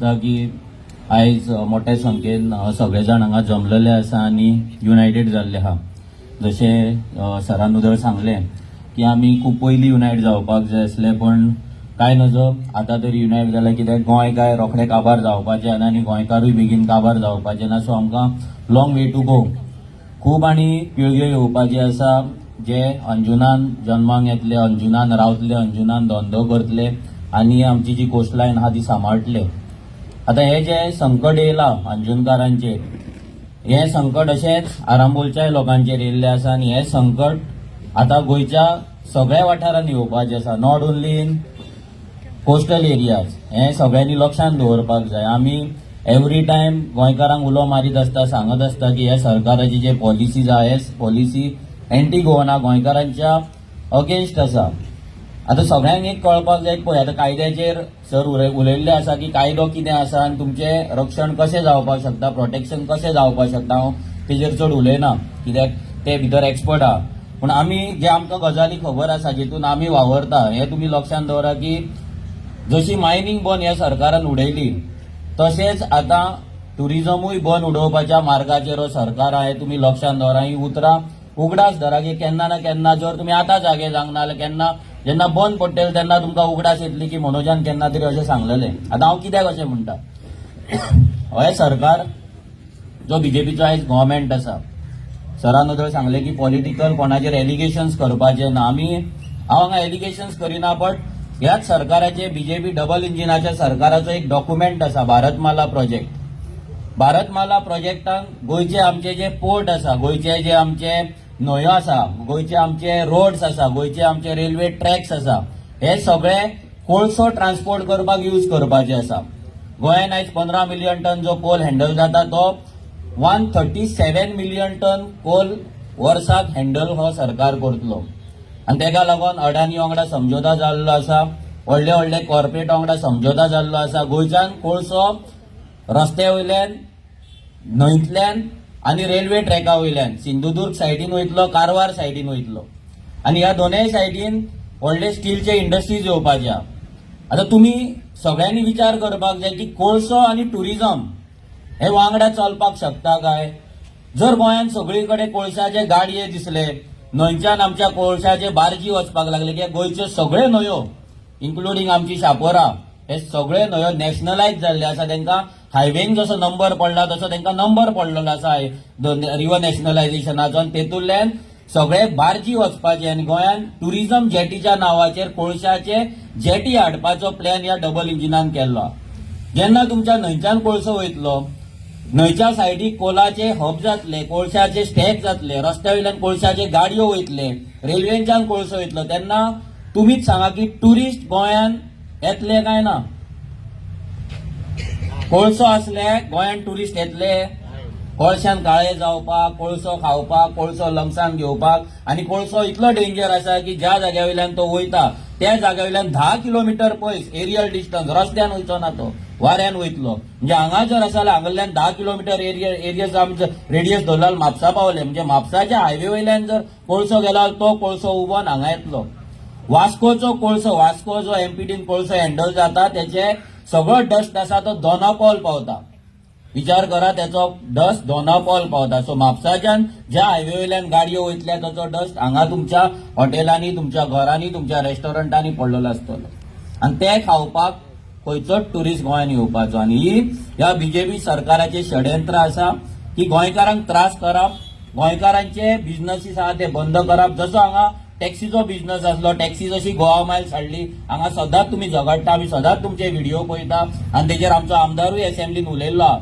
की आयज मोठ्या संख्येन सगळे जाण हांगा जमलेले आसा आनी युनायटेड जाल्ले आहा. जशें सरान उदळ सांगलें की आमी खूब पयलीं युनायट जावपाक जाय आसले, पण काय नजो आतां तरी युनायट जाल्यार कित्याक गोंय काय रोखडे काबार जावपाचें आनी गोंयकारूय बेगीन काबार जावपाचें ना. सो आमकां लॉंग वे टू गो. खूब आनी पिळग्यो येवपाची आसा. जे अंजुनान जल्माक येतले, अंजुनान रावतले, अंजुनान धंदो करतले आनी आमची जी कोस्टलायन आहा ती सांबाळटले. आतां हे जे संकट येयला अंजुनकारांचेर, हे संकट अशेंच आरांबोलच्याय लोकांचेर येयल्लें आसा आनी हे संकट आतां गोंयच्या सगळ्या वाठारांनी येवपाचें आसा, not only in coastal areas. हे सगळ्यांनी लक्षांत दवरपाक जाय. आमी एवरी टायम गोंयकारांक उलो मारीत आसता, सांगत आसता की हे सरकाराची जे पॉलिसीज आहा हे पॉलिसी एंटी गोवना, गोंयकारांच्या अगेन्स्ट आसा. आतां सगळ्यांक एक कळपाक जाय, पळय आतां कायद्याचेर सर उलयल्ले आसा की कायदो कितें आसा आनी तुमचें रक्षण कशें जावपाक शकता, प्रोटेक्शन कशें जावपाक शकता. हांव तेजेर चड उलयना कित्याक ते भितर एक्सपर्ट आहा. पूण आमी जे आमकां गजाली खबर आसा जितून आमी वावरता हे तुमी लक्षांत दवरा की जशी मायनींग बंद ह्या सरकारान उडयली तशेंच आतां टुरिजमूय बंद उडोवपाच्या मार्गाचेर हो सरकार आहा. हे तुमी लक्षांत दवरा. ही उतरां उगडास धरा की केन्ना ना केन्ना जर तुमी आतां जागे जावंक ना जाल्यार केन्ना जेन्ना बंद पडटले तेन्ना तुमकां उगडास येतली की मनोजान केन्ना तरी अशें सांगलेलें. आतां हांव कित्याक अशें म्हणटा, हे सरकार जो बीजेपीचो आयज गव्हर्मेंट आसा, सरान उदळ सांगलें की पॉलिटिकल कोणाचेर एलिगेशन्स करपाचे ना. हांव हांगा एलिगेशन्स करिना, बट ह्याच सरकाराचे बीजेपी डबल इंजिनाच्या सरकाराचो एक डॉक्युमेंट आसा, भारतमाला प्रोजेक्ट. भारतमाला प्रोजेक्टान गोंयचे आमचे जे पोर्ट आसा, गोंयचे जे आमचे न्हंयो आसा, गोंयचे आमचे रोड्स आसा, गोंयचे आमचे रेल्वे ट्रॅक्स आसा, हे सगळे कोळसो ट्रान्सपोर्ट करपाक यूज करपाचे आसा. गोंयान आयज 15 मिलियन टन जो कोल हँडल जाता तो 137 मिलियन टन कोल वर्साक हँडल हो सरकार करतलो. आनी तेका लागून अडानी वांगडा समझोता जाल्लो आसा, व्हडले व्हडले कॉर्पोरेट वांगडा समझोता जाल्लो आसा. गोंयच्यान कोळसो रस्त्या वयल्यान, न्हंयतल्यान आनी रेल्वे ट्रॅका वयल्यान सिंधुदुर्ग सायडीन वयतलो, कारवार सायडीन वयतलो आनी ह्या दोनूय सायडीन व्हडले स्टीलचे इंडस्ट्रीज येवपाच्या. आतां तुमी सगळ्यांनी विचार करपाक जाय की कोळसो आनी टुरिजम हे वांगडा चलपाक शकता काय. जर गोंयान सगळी कडेन कोळशाचे गाडये दिसले, न्हंयच्यान आमच्या कोळशाचे बार्जी वचपाक लागले, की गोंयच्यो सगळ्यो न्हंयो इन्क्लुडींग आमची शापोरा हे सगळे न्हंयो नॅशनलायज जाल्ले आसा. तांकां हायवेन जसो नंबर पडला तसो तांकां नंबर पडलेलो आसा रिवर नॅशनलायझेशनाचो. आनी तेतूंतल्यान सगळे बार्जी वचपाचे आनी गोंयान टुरिजम जेटीच्या नांवाचेर कोळशाचे जेटी हाडपाचो प्लॅन ह्या डबल इंजिनान केल्लो. जेन्ना तुमच्या न्हंयच्यान कोळसो वयतलो, न्हंयच्या सायडीक कोलाचे हब जातले, कोळशाचे स्टॅक जातले, रस्त्या वयल्यान कोळशाचे गाडयो वयतले, रेल्वेच्यान कोळसो वयतलो, तेन्ना तुमीच सांगा की टुरिस्ट गोंयान येतले काय ना. कोळसो असले गोंयान टुरिस्ट येतले, कोळशान काळे जावपाक, कोळसो खावपाक, कोळसो लंगसान घेवपाक. आनी कोळसो इतलो डेंजर आसा की ज्या जाग्या वयल्यान तो वयता त्या जाग्या वयल्यान 10 किलोमीटर पयस एरियल डिस्टन्स, रस्त्यान वयचो ना तो, वाऱ्यान वयतलो. म्हणजे हांगा जर आसा जाल्यार हांगाल्यान 10 किलोमीटर एरियस आमचो रेडियस धरला म्हापसा पावले. म्हणजे म्हापसाच्या हायवे वयल्यान जर कोळसो गेला तो कोळसो उबोन हांगा येतलो. वास्कोचो कोळसो, वास्को जो एमपीटीन कोळसो हँडल जाता त्याचे सगळो डस्ट आसा तो दोनापावल पावता. विचार करा, त्याचो डस्ट दोनापावल पावता. सो म्हापसाच्यान ज्या हायवे वयल्यान गाडयो वयतल्या ताचो डस्ट हांगा तुमच्या हॉटेलांनी, तुमच्या घरांनी, तुमच्या रेस्टॉरंटांनी पडलेलो आसतलो. आनी ते खावपाक खंयचोच टुरिस्ट गोंयान येवपाचो. आनी ही ह्या बीजेपी सरकाराचे षडयंत्र आसा की गोंयकारांक त्रास करप, गोंयकारांचे बिझनसीस आहा ते बंद करप. जसो हांगा टॅक्सीचो बिझनस आसलो, टॅक्सी जशी गोवा मायल्स हाडली, हांगा सदांच तुमी झगडटा, आमी सदांच तुमचे व्हिडिओ पळयता आनी तेजेर आमचो आमदारूय असेंब्लीन उलयल्लो आहा.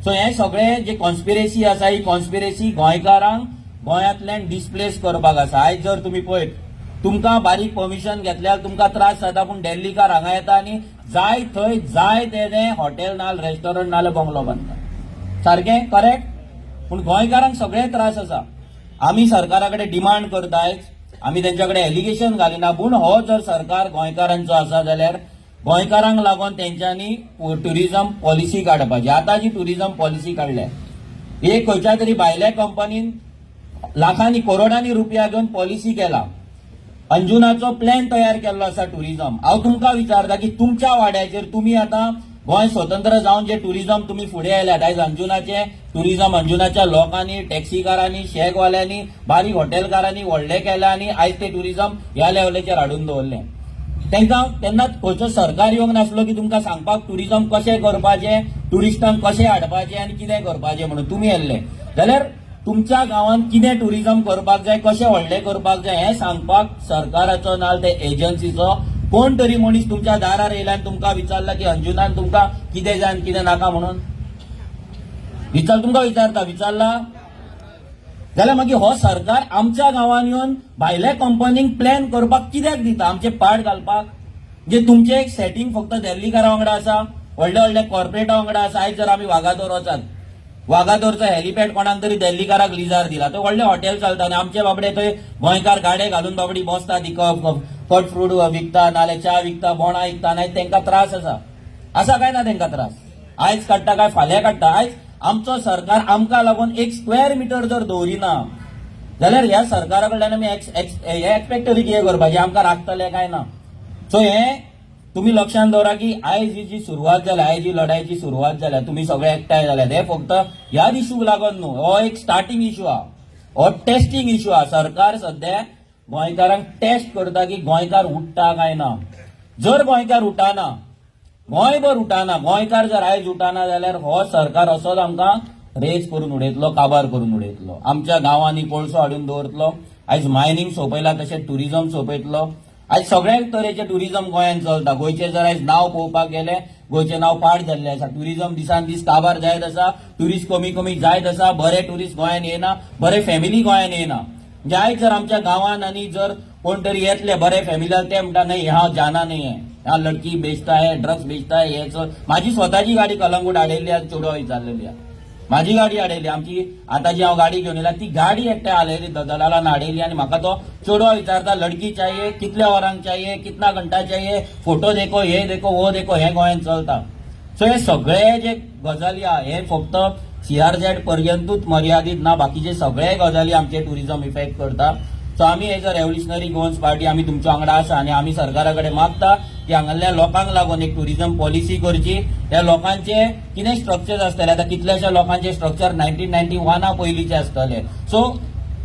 सो हे सगळे जे कॉन्स्पिरेसी आसा, ही कॉन्स्पिरेसी गोंयकारांक गोंयांतल्यान डिस्प्लेस करपाक आसा. आयज जर तुमी पळयत, तुमकां बारीक परमिशन घेतल्यार तुमकां त्रास जाता, पूण दिल्लीकार हांगा येता आनी जाय थंय जाय तें हॉटेल नाल, रेस्टॉरंट नाल, बंगलो बांदता. सारकें करेक्ट. पूण गोंयकारांक सगळे त्रास आसा. आमी सरकारा कडेन डिमांड करताय, आमी तेंच्या कडेन एलिगेशन घालिना, पूण हो जर सरकार गोंयकारांचो आसा जाल्यार गोंयकारांक लागून तेंच्यांनी टुरिजम पॉलिसी काडपाची. आतां जी टुरिजम पॉलिसी काडल्या, एक खंयच्या तरी भायल्या कंपनीन लाखांनी करोडांनी रुपया घेवन पॉलिसी केला. अंजुनाचो प्लॅन तयार केल्लो आसा टुरिजम. हांव तुमकां विचारता की तुमच्या वाड्याचेर तुमी आतां गोंय स्वतंत्र जावन जे टुरिझम तुम्ही फुडें आयल्यात, आयज अंजुनाचे टुरिझम अंजुनाच्या लोकांनी, टॅक्सीकारांनी, शेकवाल्यांनी, बारीक हॉटेलकारांनी व्हडले केला आनी आयज ते टुरिझम ह्या लेवलाचेर हाडून दवरलें. तेंकां तेन्ना खंयचो सरकार येवंक नासलो की तुमकां सांगपाक टुरिझम कशें करपाचें, टुरिस्टांक कशें हाडपाचें आनी कितें करपाचें म्हणून तुमी येयल्ले. जाल्यार तुमच्या गांवांत कितें टुरिझम करपाक जाय, कशें व्हडलें करपाक जाय हें सांगपाक सरकाराचो नाल ते एजन्सीचो कोण तरी मनीस तुमच्या दारार येयला आनी तुमकां विचारला की अंजुनान तुमकां कितें जाय आनी कितें नाका म्हणून तुमकां विचारला जाल्यार मागीर हो सरकार आमच्या गांवांत येवन भायल्या कंपनींक प्लॅन करपाक कित्याक दिता, आमचे पाड घालपाक. जे तुमचे एक सेटिंग फक्त दिल्लीकारा वांगडा आसा, व्हडल्या व्हडल्या कॉर्पोरेटा वांगडा आसा. आयज जर आमी वागातोर वचात, वागातोरचो हेलिपॅड कोणाक तरी दिल्लीकाराक लिजार दिला, तो व्हडले हॉटेल चलता आनी आमचे बाबडे थंय गोंयकार गाडे घालून बाबडी बसता, फट फ्रूट विकता, नाल्यार च्या विकता, बोणां विकता, आयज तांकां त्रास आसा काय ना तांकां त्रास? आयज काडटा काय फाल्यां काडटा? आयज आमचो सरकार आमकां लागून एक स्क्वेअर मिटर जर दवरिना जाल्यार ह्या सरकारा कडल्यान आमी एक्सपेक्ट तरी कितें करपाचें? आमकां राखतले काय ना? सो हे तुम्ही लक्षात दवरा की आयज ही जी सुरवात जाल्या, आयज जी लढायची सुरवात जाल्या, तुम्ही सगळे एकठांय जाल्यात, हे फक्त ह्या इशूक लागून न्हू. हो एक स्टार्टिंग इशू हा, हो टेस्टिंग इशू हा. सरकार सध्या गोंयकारांक टेस्ट करता की गोंयकार उठता काय ना. जर गोंयकार उठाना, गोंयभर उठाना, गोंयकार जर आयज उठाना जाल्यार हो सरकार असोच आमकां रेज करून उडयतलो, काबार करून उडयतलो. आमच्या गांवांनी कोळसो हाडून दवरतलो. आयज मायनिंग सोंपयला तशें टुरिझम सोंपयतलो. आयज सगळ्याच तरेचे टुरिझम गोंयांत चलता. गोंयचे जर आयज नांव पळोवपाक गेले, गोंयचें नांव पाड जाल्लें आसा. टुरिझम दिसान दीस काबार जायत आसा, ट्युरिस्ट कमी जायत आसा, बरे ट्युरिस्ट गोंयांत येना, बरे फॅमिली गोंयांत येना. म्हणजे आयज जर आमच्या गांवांत आनी जर कोण तरी येतले बरे फॅमिलीला, ते म्हणटा नाही हांव जाना नाही है, हा लडकी बेचता है, ड्रग्स बेचता है, हे चल. माझी स्वताची गाडी कलंगूट हाडयल्ली आज चेडवा विचारलेली आहे. माझी गाडी हाडयली, आमची आता जी हांव गाडी घेवन येयला ती गाडी एकट्या हाडयली, दलालान हाडयली आनी म्हाका तो चेडवा विचारता लडकी चाहिए, कितल्या वरांक चाहिए, कितना घंटा चाहिए, फोटो देखो, हे देखो, वो देखो, हे गोंयांत चलता. सो हे सगळे जे गजाली आहा हे फक्त CRZ पर्यंतूच मर्यादित ना, बाकीचे सगळे गजाली आमचे टुरिझम इफेक्ट करता. सो आमी as a revolutionary Goans party आमी तुमच्या वांगडा आसा आनी आमी सरकारा कडेन मागता की हांगासरल्या लोकांक लागून एक टुरिझम पॉलिसी करची. त्या लोकांचे कितें स्ट्रक्चर आसतले, आता कितल्याशा लोकांचे स्ट्रक्चर 1991 पयलींचे आसतले. सो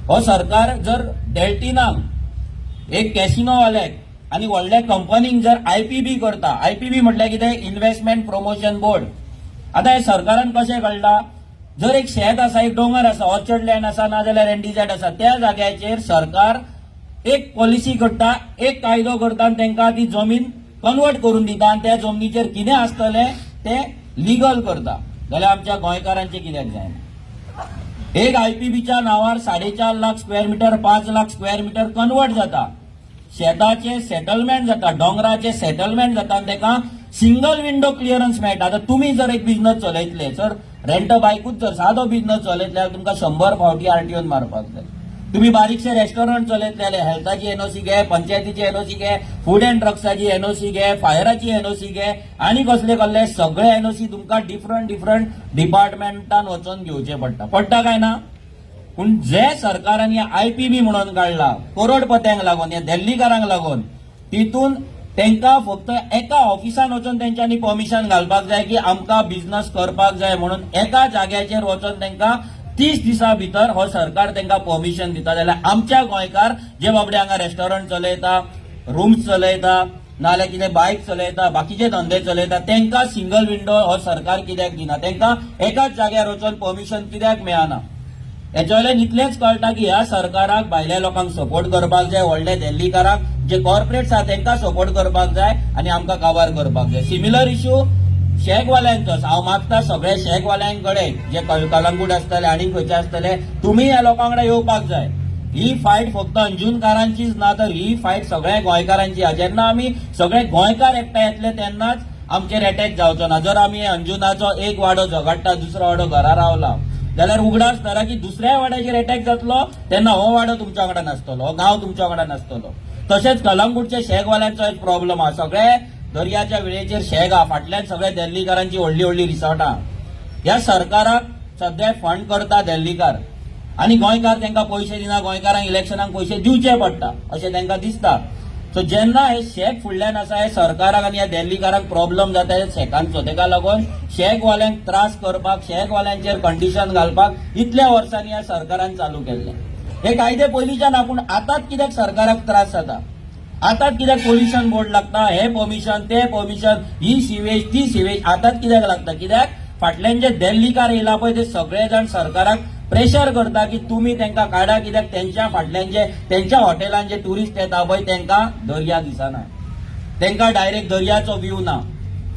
हो सरकार जर डेल्टिनाक एक कॅसिनोवाल्याक आनी व्हडल्या कंपनीक जर IPB करता, IPB म्हटल्यार कितें, इन्व्हेस्टमेंट प्रमोशन बोर्ड. आता हे सरकारान कशें कळटा, जर एक शेत आसा, एक डोंगर आसा, ऑर्चर्ड लँड आसा, ना जाल्यार NDZ आसा, त्या जाग्याचेर सरकार एक पॉलिसी करता, एक कायदो करता आनी तांकां ती जमीन कन्वर्ट करून दिता आनी त्या जमनीचेर कितें आसतलें ते लिगल करता. जाल्यार आमच्या गोंयकारांचें कित्याक जायना? एक IPBच्या नांवार 4.5 lakh square metre, 5 lakh square metre convert जाता, शेताचे सेटलमेंट जाता, डोंगराचे सेटलमेंट जाता आनी ताका सिंगल विंडो क्लिअरन्स मेळटा. आता तुम्ही जर एक बिझनेस चलयतले, जर रेंट बायकूच जर सादो बिझनेस चलयतले जाल्यार तुमकां 100 फावटी RTOन मारपाक जाय. तुम्ही बारीकशे रेस्टॉरंट चलयतले जाल्यार हेल्थाची NOC घे, पंचायतीची NOC घे, फूड अँड ड्रग्साची NOC घे, फायराची NOC घे आनी कसले सगळे NOC तुमकां डिफरंट डिपार्टमेंटान वचून घेवचे पडटा काय ना? पूण जे सरकारान IPB म्हणून काढला करोडपत्यांक लागून, या दिल्लीकारांक लागून, तितून तांकां फक्त एका ऑफिसान वचून तेंच्यांनी परमिशन घालपाक जाय की आमकां बिझनेस करपाक जाय म्हणून. एका जाग्याचेर वचून तांकां 30 दिसां भितर हो सरकार तांकां परमिशन दिता. जाल्यार आमच्या गोंयकार जे बाबडे हांगा रेस्टॉरंट चलयता, रूम्स चलयता, नाल्यार कितें बायक चलयता, बाकीचे धंदे चलयता, तांकां सिंगल विंडो हो सरकार कित्याक दिना? तांकां एकाच जाग्यार वचून परमिशन कित्याक मेळना? हेच्या वयल्यान इतलेंच कळटा की ह्या सरकाराक भायल्या लोकांक सपोर्ट करपाक जाय, व्हडल्या दिल्लीकारांक जे कॉर्पोरेट्स आहा तांकां सपोर्ट करपाक जाय आनी आमकां काबार करपाक जाय. सिमिलर इश्यू शेकवाल्यांचो. हांव मागता सगळे शेकवाल्यांकडे जे कलंगूट आसतले आनी खंयचे आसतले, तुमी ह्या लोकां वांगडा येवपाक जाय. ही फायट फक्त अंजुनकारांचीच ना, तर ही फायट सगळ्या गोंयकारांची आहा. जेन्ना आमी सगळे गोंयकार एकठांय येतले तेन्नाच आमचेर अटॅक जावचो ना. जर आमी अंजुनाचो एक वाडो झगडटा, दुसरो वाडो घरा रावला, जाल्यार उगडास धरा की दुसऱ्या वाड्याचेर अटॅक जातलो तेन्ना हो वाडो तुमच्या वांगडा नासतलो, हो गांव तुमच्या वांगडा नासतलो. तशेंच कलंगूटच्या शेकवाल्यांचो एक प्रॉब्लम आहा. सगळे दर्याच्या वेळेचेर शेक आहा, फाटल्यान सगळ्या दिल्लीकारांची व्हडली रिसॉर्टां. ह्या सरकाराक सध्या फंड करता दिल्लीकार आनी गोंयकार तांकां पयशे दिना. गोंयकारांक इलेक्शनाक पयशे दिवचे पडटा अशें तांकां दिसता. सो जेन्ना हे शेक फुडल्यान आसा हे सरकाराक आनी ह्या दिल्लीकारांक प्रॉब्लेम जाता हे शेकांचो तेका लागून शेकवाल्यांक त्रास करपाक शेकवाल्यांचेर कंडिशन घालपाक इतल्या वर्सांनी ह्या सरकारान चालू केल्ले हे कायदे पयलींच्यान आपूण आतांच कित्याक सरकाराक त्रास जाता आतांच कित्याक पोल्युशन बोर्ड लागता हे परमिशन ते परमिशन ही सिवेज ती सिवेज आतांच कित्याक लागता कित्याक फाटल्यान जे दिल्लीकार येयला पळय ते सगळे जाण सरकाराक प्रेशर करता की तुम्ही त्यांना काढा कित्याक त्यांच्या फाटल्यान जे त्यांच्या हॉटेलांत जे टुरिस्ट येता पळय त्यांना दर्या दिसना त्यांना डायरेक्ट दर्याचो व्ह्यू ना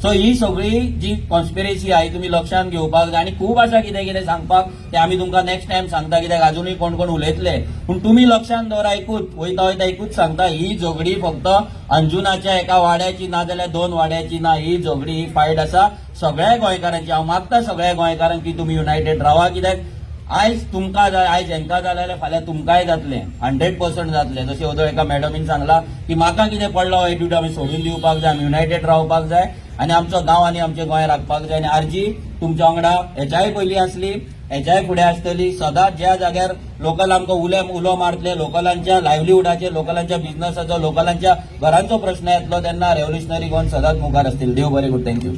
सो ही सगळी जी कॉन्स्पिरेसी आहे तुम्ही लक्षात घेवपाक जाय आनी खूब आसा कितें कितें सांगपाक ते आमी तुमकां नेक्स्ट टायम सांगता कित्याक अजूनय कोण कोण उलयतले पूण तुमी लक्षात दवरा एकूच वयता वयता एकूच सांगता ही झगडी फक्त अंजुनाच्या एका वाड्याची ना जाल्यार 2 वाड्याची ना ही झगडी ही फायट आसा सगळ्या गोंयकारांची हांव मागता सगळ्या गोंयकारांक की तुमी युनायटेड रावा कित्याक आयज तुमकां जाय आयज हेंकां जालें जाल्यार फाल्यां तुमकांय जातलें 100% जातलें जशें ओदो एका मॅडमीन सांगला की म्हाका कितें पडलो एट्यूड आमी सोडून दिवपाक जाय आमी युनायटेड रावपाक जाय आनी आमचो गांव आनी आमचें गोंय राखपाक जाय आनी आरजी तुमच्या वांगडा हेच्याय पयलीं आसली हेच्याय फुडें आसतली सदांच ज्या जाग्यार लोकल आमकां उलो मारतले लोकलांच्या लायव्हलीहुडाचे लोकलांच्या बिझनसाचो लोकलांच्या घरांचो प्रश्न येतलो तेन्ना रेव्होल्युशनरी गोवन सदांच मुखार आसतली देव बरें करूं थँक्यू